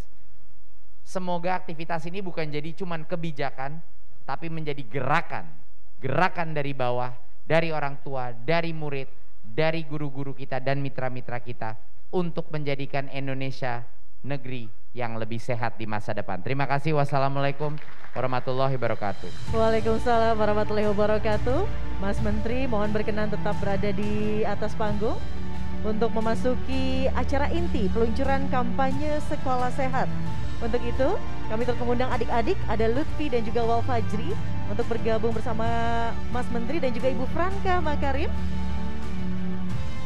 Speaker 7: Semoga aktivitas ini bukan jadi cuman kebijakan, tapi menjadi gerakan. Gerakan dari bawah, dari orang tua, dari murid, dari guru-guru kita dan mitra-mitra kita untuk menjadikan Indonesia negeri yang lebih sehat di masa depan. Terima kasih. Wassalamualaikum warahmatullahi wabarakatuh.
Speaker 1: Waalaikumsalam warahmatullahi wabarakatuh. Mas Menteri, mohon berkenan tetap berada di atas panggung untuk memasuki acara inti peluncuran kampanye sekolah sehat. Untuk itu, kami terus mengundang adik-adik, ada Lutfi dan juga Wal Fajri untuk bergabung bersama Mas Menteri dan juga Ibu Franka Makarim.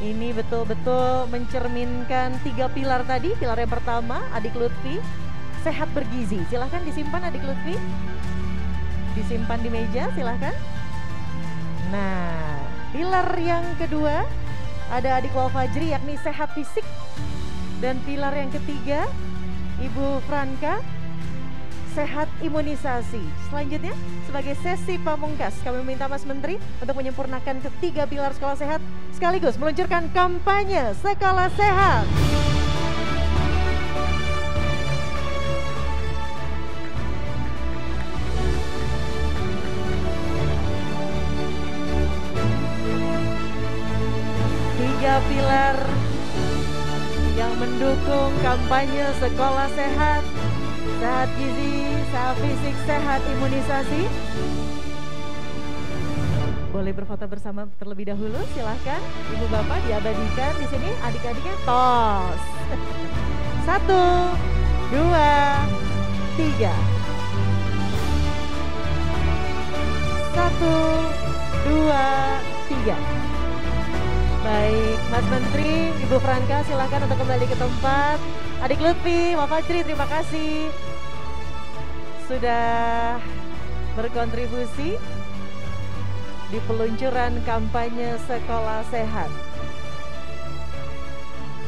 Speaker 1: Ini betul-betul mencerminkan 3 pilar tadi. Pilar yang pertama, adik Lutfi, sehat bergizi. Silahkan disimpan adik Lutfi. Disimpan di meja, silahkan. Nah, pilar yang kedua, ada adik Wal Fajri yakni sehat fisik. Dan pilar yang ketiga, Ibu Franka, sehat imunisasi. Selanjutnya, sebagai sesi pamungkas, kami meminta Mas Menteri untuk menyempurnakan ketiga pilar sekolah sehat sekaligus meluncurkan kampanye sekolah sehat. Tiga pilar yang mendukung kampanye sekolah sehat, sehat gizi, sehat fisik, sehat imunisasi. Boleh berfoto bersama terlebih dahulu, silahkan. Ibu bapak diabadikan di sini, adik-adiknya tos. 1, 2, 3. 1, 2, 3. Baik, Mas Menteri, Ibu Franka silahkan untuk kembali ke tempat. Adik Lutfi, Wal Fajri, terima kasih sudah berkontribusi di peluncuran kampanye sekolah sehat.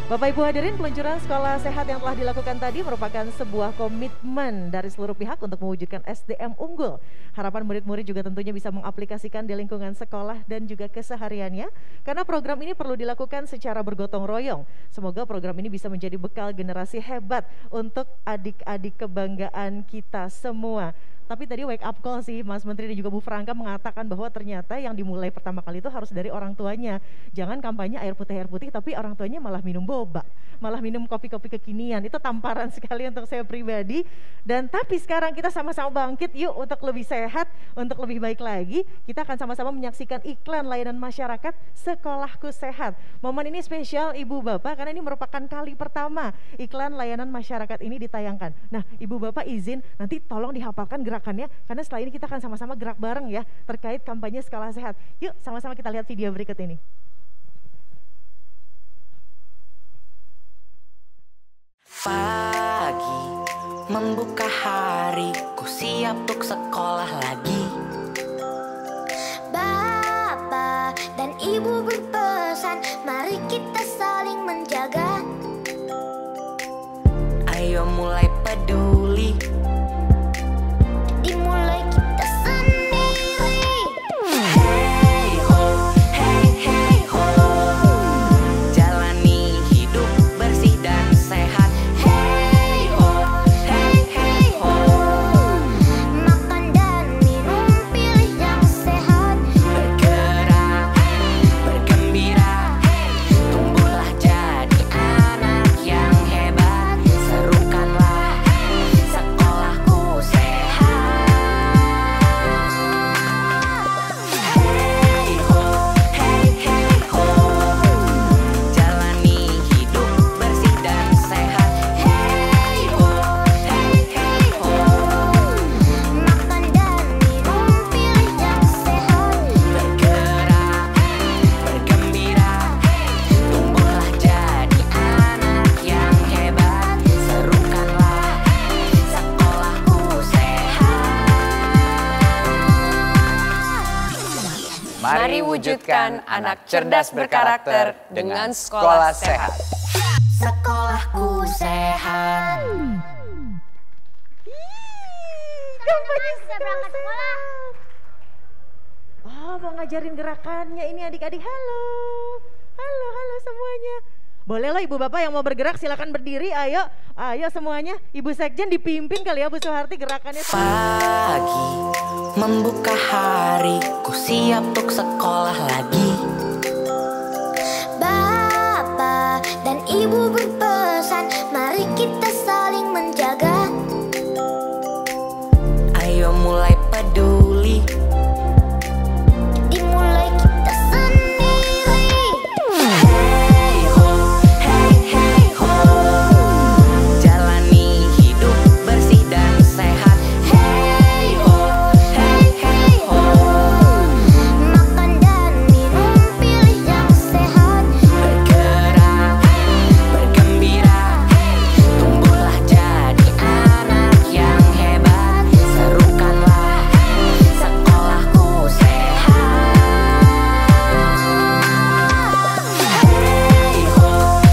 Speaker 1: Bapak Ibu hadirin, peluncuran sekolah sehat yang telah dilakukan tadi merupakan sebuah komitmen dari seluruh pihak untuk mewujudkan SDM unggul. Harapan murid-murid juga tentunya bisa mengaplikasikan di lingkungan sekolah dan juga kesehariannya, karena program ini perlu dilakukan secara bergotong royong. Semoga program ini bisa menjadi bekal generasi hebat untuk adik-adik kebanggaan kita semua. Tapi tadi wake up call sih Mas Menteri dan juga Bu Franka mengatakan bahwa ternyata yang dimulai pertama kali itu harus dari orang tuanya. Jangan kampanye air putih tapi orang tuanya malah minum boba, malah minum kopi-kopi kekinian. Itu tamparan sekali untuk saya pribadi. Dan tapi sekarang kita sama-sama bangkit yuk untuk lebih sehat, untuk lebih baik lagi. Kita akan sama-sama menyaksikan iklan layanan masyarakat Sekolahku Sehat. Momen ini spesial Ibu Bapak karena ini merupakan kali pertama iklan layanan masyarakat ini ditayangkan. Nah, Ibu Bapak izin nanti tolong dihafalkan gerakannya, karena setelah ini kita akan sama-sama gerak bareng ya terkait kampanye sekolah sehat. Yuk sama-sama kita lihat video berikut ini.
Speaker 10: Pagi membuka hari, ku siap untuk sekolah lagi.
Speaker 11: Bapak dan Ibu berpesan, mari kita saling menjaga.
Speaker 10: Ayo mulai peduli, dimulai kita sendiri. Hey ho, hey hey ho, jalani hidup bersih dan sehat. Hey ho, hey hey ho, makan dan minum pilih yang sehat. Bergerak, bergembira, tumbuhlah jadi anak yang hebat. Serukanlah sekolahku sehat. Hey ho, hey hey ho, jalani hidup bersih dan sehat. Hey ho, hey hey ho, makan dan minum pilih yang sehat. Bergerak, bergembira, tumbuhlah jadi anak yang hebat. Serukanlah sekolahku sehat.
Speaker 11: Mari wujudkan anak cerdas berkarakter dengan sekolah sehat.
Speaker 10: Sekolahku sehat.
Speaker 1: Kampanye
Speaker 6: Sudah berangkat sekolah.
Speaker 1: Oh, mau ngajarin gerakannya ini adik-adik. Halo. Halo, halo semuanya. Boleh loh ibu bapak yang mau bergerak silakan berdiri. Ayo, ayo semuanya. Ibu Sekjen dipimpin kali ya Bu Suharti gerakannya.
Speaker 10: Pagi membuka hari, ku siap untuk sekolah lagi. Bapak dan ibu berpesan, mari kita saling menjaga. Ayo mulai peduli, dimulai kita sendiri. Hey ho, hey hey ho, jalani hidup bersih dan sehat. Hey ho, hey hey ho, makan dan minum pilih yang sehat. Bergerak, bergembira, tumbuhlah jadi anak yang hebat. Serukanlah sekolahku sehat. Hey ho,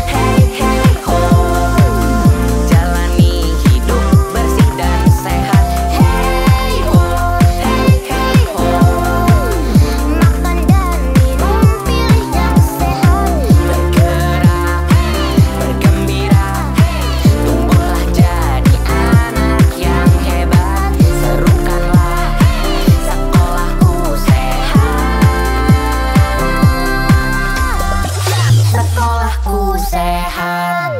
Speaker 10: hey hey ho, jalani hidup bersih dan sehat. Hey ho, hey hey ho, makan dan minum pilih yang sehat. Bergerak, bergembira, tumbuhlah jadi anak yang hebat. Serukanlah sekolahku sehat. Sekolahku sehat.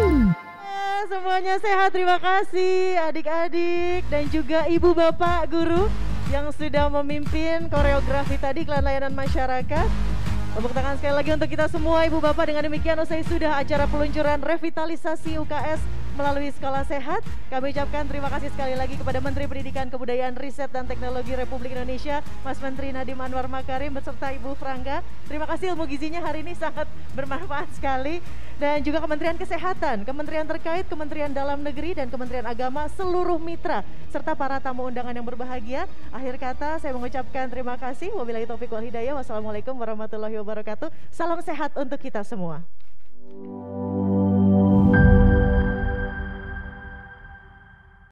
Speaker 1: Semuanya sehat, terima kasih adik-adik dan juga ibu bapak guru yang sudah memimpin koreografi tadi iklan layanan masyarakat. Tepuk tangan sekali lagi untuk kita semua ibu bapak. Dengan demikian usai sudah acara peluncuran revitalisasi UKS melalui Sekolah Sehat. Kami ucapkan terima kasih sekali lagi kepada Menteri Pendidikan, Kebudayaan, Riset dan Teknologi Republik Indonesia, Mas Menteri Nadiem Anwar Makarim beserta Ibu Frangga. Terima kasih ilmu gizinya hari ini sangat bermanfaat sekali. Dan juga Kementerian Kesehatan, Kementerian terkait, Kementerian Dalam Negeri dan Kementerian Agama, seluruh mitra serta para tamu undangan yang berbahagia. Akhir kata saya mengucapkan terima kasih. Wabillahi taufiq wal hidayah. Wassalamualaikum warahmatullahi wabarakatuh. Salam sehat untuk kita semua.